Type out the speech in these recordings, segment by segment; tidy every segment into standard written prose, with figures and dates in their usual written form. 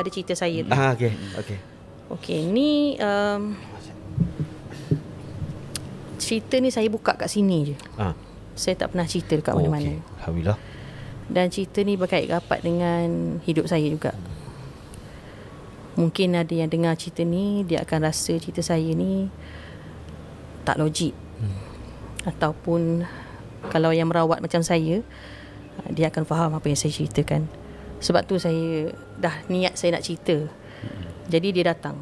pada cerita saya tu. Okey, ni cerita ni saya buka kat sini je. Saya tak pernah cerita dekat mana-mana. Alhamdulillah. Dan cerita ni berkait rapat dengan hidup saya juga. Mungkin ada yang dengar cerita ni, dia akan rasa cerita saya ni tak logik. Ataupun kalau yang merawat macam saya, dia akan faham apa yang saya ceritakan. Sebab tu saya dah niat saya nak cerita. Jadi dia datang.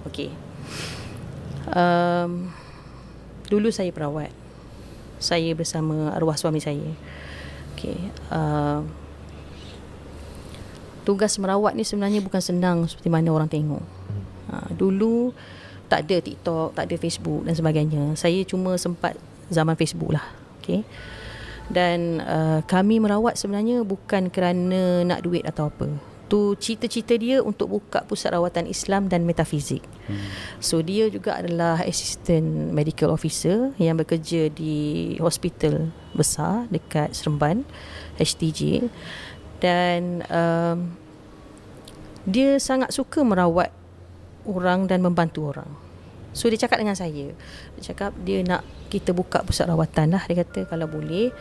Okey. Dulu saya perawat. Saya bersama arwah suami saya. Okey. Tugas merawat ni sebenarnya bukan senang seperti mana orang tengok. Dulu tak ada TikTok, tak ada Facebook dan sebagainya. Saya cuma sempat zaman Facebook lah. Okey. Dan kami merawat sebenarnya bukan kerana nak duit atau apa. Tu cita-cita dia untuk buka pusat rawatan Islam dan metafizik. So dia juga adalah assistant medical officer yang bekerja di hospital besar dekat Seremban, HTJ. Dan dia sangat suka merawat orang dan membantu orang. So dia cakap dengan saya, dia cakap dia nak kita buka pusat rawatan lah. Dia kata kalau boleh,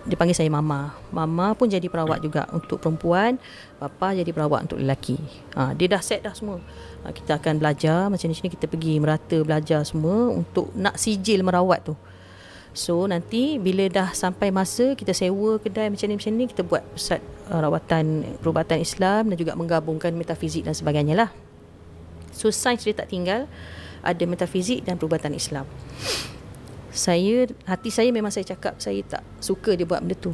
dia panggil saya Mama. Mama pun jadi perawat juga untuk perempuan, Papa jadi perawat untuk lelaki. Dia dah set dah semua. Kita akan belajar macam ni, kita pergi merata belajar semua untuk nak sijil merawat tu. So nanti bila dah sampai masa kita sewa kedai macam ni, kita buat pusat rawatan perubatan Islam dan juga menggabungkan metafizik dan sebagainya lah. So sains dia tak tinggal, ada metafizik dan perubatan Islam. Hati saya memang saya cakap saya tak suka dia buat benda tu.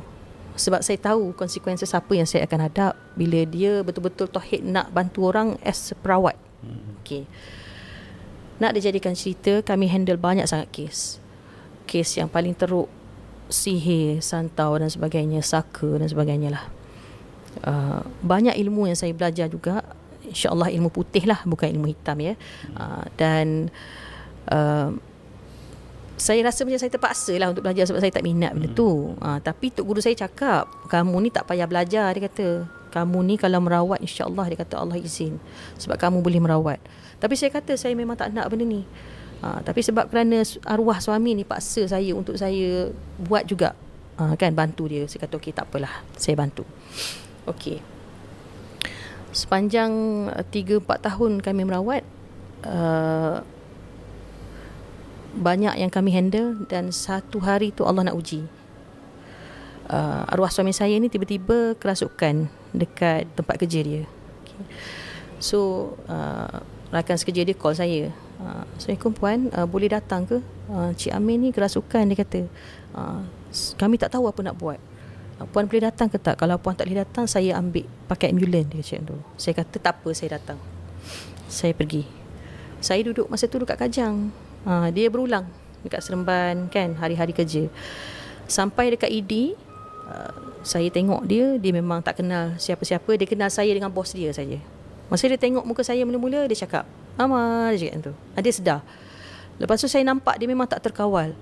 Sebab saya tahu konsekuensi apa yang saya akan hadap bila dia betul-betul tauhid nak bantu orang as perawat. Okey. Nak dijadikan cerita, kami handle banyak sangat kes. Kes yang paling teruk, sihir, santau dan sebagainya, saka dan sebagainya lah. Banyak ilmu yang saya belajar juga. InsyaAllah ilmu putih lah, bukan ilmu hitam ya. Dan saya rasa macam saya terpaksa lah untuk belajar sebab saya tak minat benda tu. Tapi Tok Guru saya cakap, kamu ni tak payah belajar, dia kata. Kamu ni kalau merawat, insyaAllah, dia kata Allah izin. Sebab kamu boleh merawat. Tapi saya kata saya memang tak nak benda ni. Tapi sebab kerana arwah suami ni paksa saya untuk saya buat juga. Kan, bantu dia. Saya kata okey, tak apalah, saya bantu. Okey. Sepanjang 3-4 tahun kami merawat, banyak yang kami handle. Dan satu hari tu Allah nak uji. Arwah suami saya ni tiba-tiba kerasukan dekat tempat kerja dia. Okay. So rakan sekerja dia call saya, Assalamualaikum puan, boleh datang ke? Cik Amin ni kerasukan, dia kata. Kami tak tahu apa nak buat. Puan boleh datang ke tak? Kalau puan tak boleh datang, saya ambil pakai ambulans, dia cakap tu. Saya kata tak apa, saya datang. Saya pergi. Saya duduk masa tu dekat Kajang. Dia berulang dekat Seremban kan, hari-hari kerja. Sampai dekat ED, saya tengok dia memang tak kenal siapa-siapa. Dia kenal saya dengan bos dia saja. Masa dia tengok muka saya mula-mula, dia cakap, Mama, dia cakap tu. Dia sedar. Lepas tu saya nampak dia memang tak terkawal.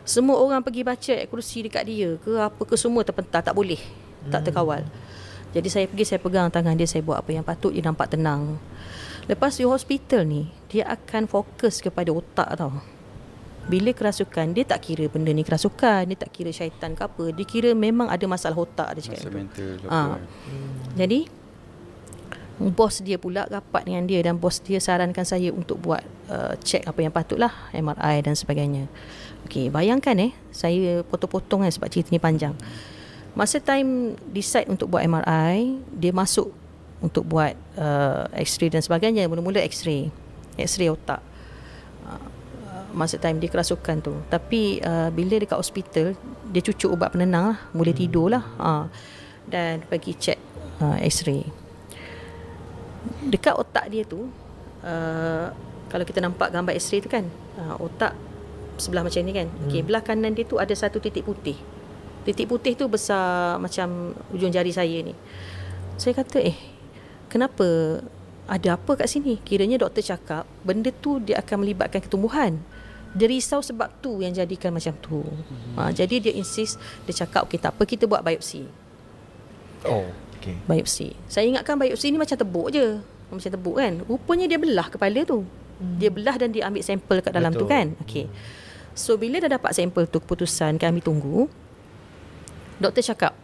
Semua orang pergi baca ayat kursi dekat dia ke apa ke, semua terpental, tak boleh, tak terkawal. Jadi saya pergi, saya pegang tangan dia, saya buat apa yang patut, dia nampak tenang. Lepas di hospital ni, dia akan fokus kepada otak tau. Bila kerasukan, dia tak kira benda ni kerasukan, dia tak kira syaitan ke apa, dia kira memang ada masalah otak, dia cakap tu. Jadi bos dia pula rapat dengan dia, dan bos dia sarankan saya untuk buat check apa yang patutlah, MRI dan sebagainya. Okey, bayangkan saya potong-potong sebab cerita ni panjang. Masa time decide untuk buat MRI, dia masuk untuk buat X-ray dan sebagainya. Mula-mula X-ray otak. Masa time dia kerasukan tu. Tapi bila dekat hospital, dia cucuk ubat penenang lah, boleh tidur lah. Dan pergi check X-ray. Dekat otak dia tu, kalau kita nampak gambar X-ray tu kan, otak sebelah macam ni kan. Okey, belah kanan dia tu ada satu titik putih. Titik putih tu besar macam ujung jari saya ni. Saya kata, kenapa? Ada apa kat sini? Kiranya doktor cakap benda tu dia akan melibatkan ketumbuhan. Dia risau sebab tu yang jadikan macam tu. Jadi dia insist, dia cakap okey tak apa, kita buat biopsi. Okay. Biopsi. Saya ingatkan biopsi ni macam tebuk je. Macam tebuk kan. Rupanya dia belah kepala tu. Dia belah dan dia ambil sampel kat dalam tu kan. Okay. So bila dah dapat sampel tu, keputusan kami tunggu, doktor cakap,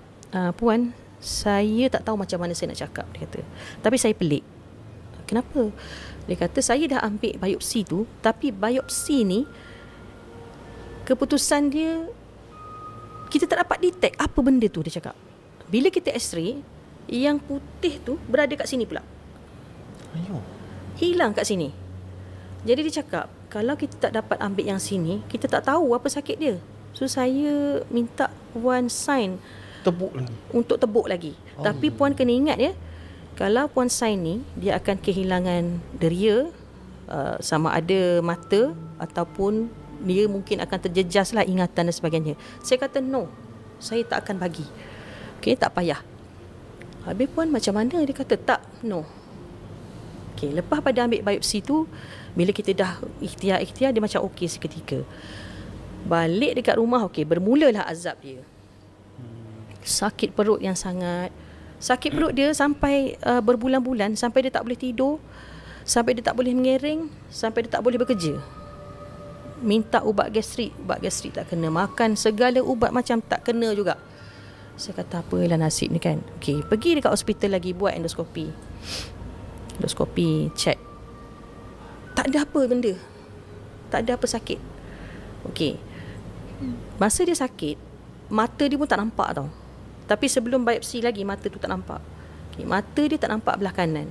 Puan, saya tak tahu macam mana saya nak cakap, dia kata. Tapi saya pelik. Kenapa? Dia kata saya dah ambil biopsi tu, tapi biopsi ni keputusan dia kita tak dapat detect apa benda tu, dia cakap. Bila kita x-ray, yang putih tu berada kat sini pula. Ayuh. Hilang kat sini. Jadi dia cakap, kalau kita tak dapat ambil yang sini, kita tak tahu apa sakit dia. So saya minta Puan sign Tebuk lagi. untuk tebuk lagi. Tapi Puan kena ingat ya, kalau Puan sign ni, dia akan kehilangan deria, sama ada mata ataupun dia mungkin akan terjejas lah ingatan dan sebagainya. Saya kata no, saya tak akan bagi. Okay, tak payah. Habis Puan macam mana? Dia kata tak, no. Okay, lepas pada ambil biopsi tu, bila kita dah ikhtiar, dia macam okey seketika. Balik dekat rumah, okey, bermulalah azab dia. Sakit perut yang sangat. Sakit perut dia sampai berbulan-bulan, sampai dia tak boleh tidur, sampai dia tak boleh mengereng, sampai dia tak boleh bekerja. Minta ubat gastrik tak kena. Makan segala ubat macam tak kena juga. Saya kata apalah nasib ni kan. Okey, pergi dekat hospital lagi, buat endoskopi, check. Tak ada apa benda. Tak ada apa sakit. Okey. Masa dia sakit, mata dia pun tak nampak tau. Tapi sebelum biopsi lagi, mata tu tak nampak. Okay, mata dia tak nampak belah kanan.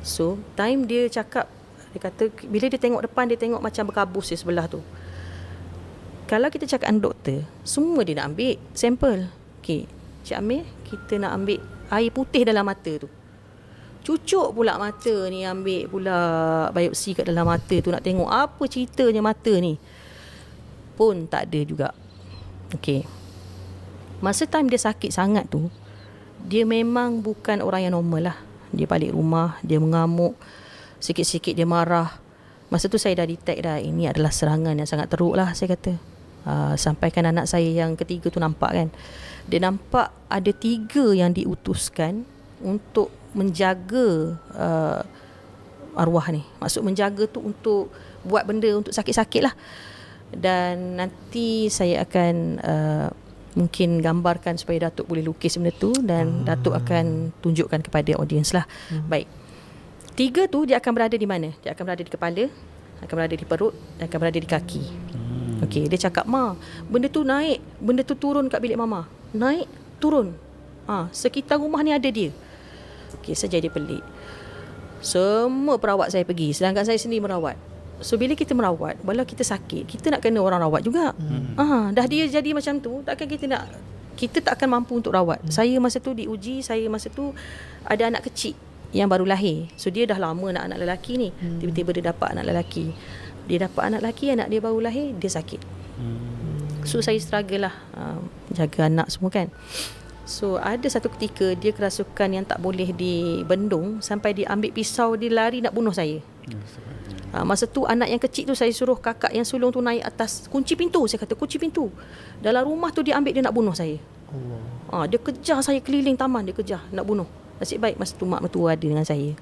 So, time dia cakap, dia kata, bila dia tengok depan, dia tengok macam berkabus di sebelah tu. Kalau kita cakap dengan doktor, semua dia nak ambil sampel. Okay, Cik Amir, kita nak ambil air putih dalam mata tu. Cucuk pula mata ni, ambil pula biopsi kat dalam mata tu, nak tengok apa ceritanya mata ni. Pun tak ada juga. Okay. Masa time dia sakit sangat tu, dia memang bukan orang yang normal lah. Dia balik rumah, dia mengamuk, sikit-sikit dia marah. Masa tu saya dah detect dah, ini adalah serangan yang sangat teruk lah, saya kata. Sampaikan anak saya yang ketiga tu nampak kan. Dia nampak ada 3 yang diutuskan untuk menjaga arwah ni. Maksud menjaga tu untuk buat benda untuk sakit-sakit lah. Dan nanti saya akan mungkin gambarkan supaya Datuk boleh lukis benda tu, dan Datuk akan tunjukkan kepada audiens lah. Baik, 3 tu dia akan berada di mana? Dia akan berada di kepala, akan berada di perut, dan akan berada di kaki. Okey, dia cakap, Ma, benda tu naik, benda tu turun kat bilik Mama. Naik, turun. Sekitar rumah ni ada dia. Okey, saya jadi pelik. Semua perawat saya pergi, sedangkan saya sendiri merawat. So bila kita merawat, walau kita sakit, kita nak kena orang rawat juga. Dah dia jadi macam tu, takkan kita tak akan mampu untuk rawat. Saya masa tu diuji, saya masa tu ada anak kecil yang baru lahir. So dia dah lama nak anak lelaki ni. Tiba-tiba dia dapat anak lelaki. Dia dapat anak lelaki, anak dia baru lahir, dia sakit. So saya struggle lah, jaga anak semua kan. So ada satu ketika dia kerasukan yang tak boleh dibendung, sampai dia ambil pisau, dia lari nak bunuh saya. Masa tu anak yang kecil tu saya suruh kakak yang sulung tu naik atas, kunci pintu. Saya kata kunci pintu. Dalam rumah tu dia ambil, dia nak bunuh saya. Dia kejar saya keliling taman, dia kejar nak bunuh. Nasib baik masa tu mak mertua ada dengan saya.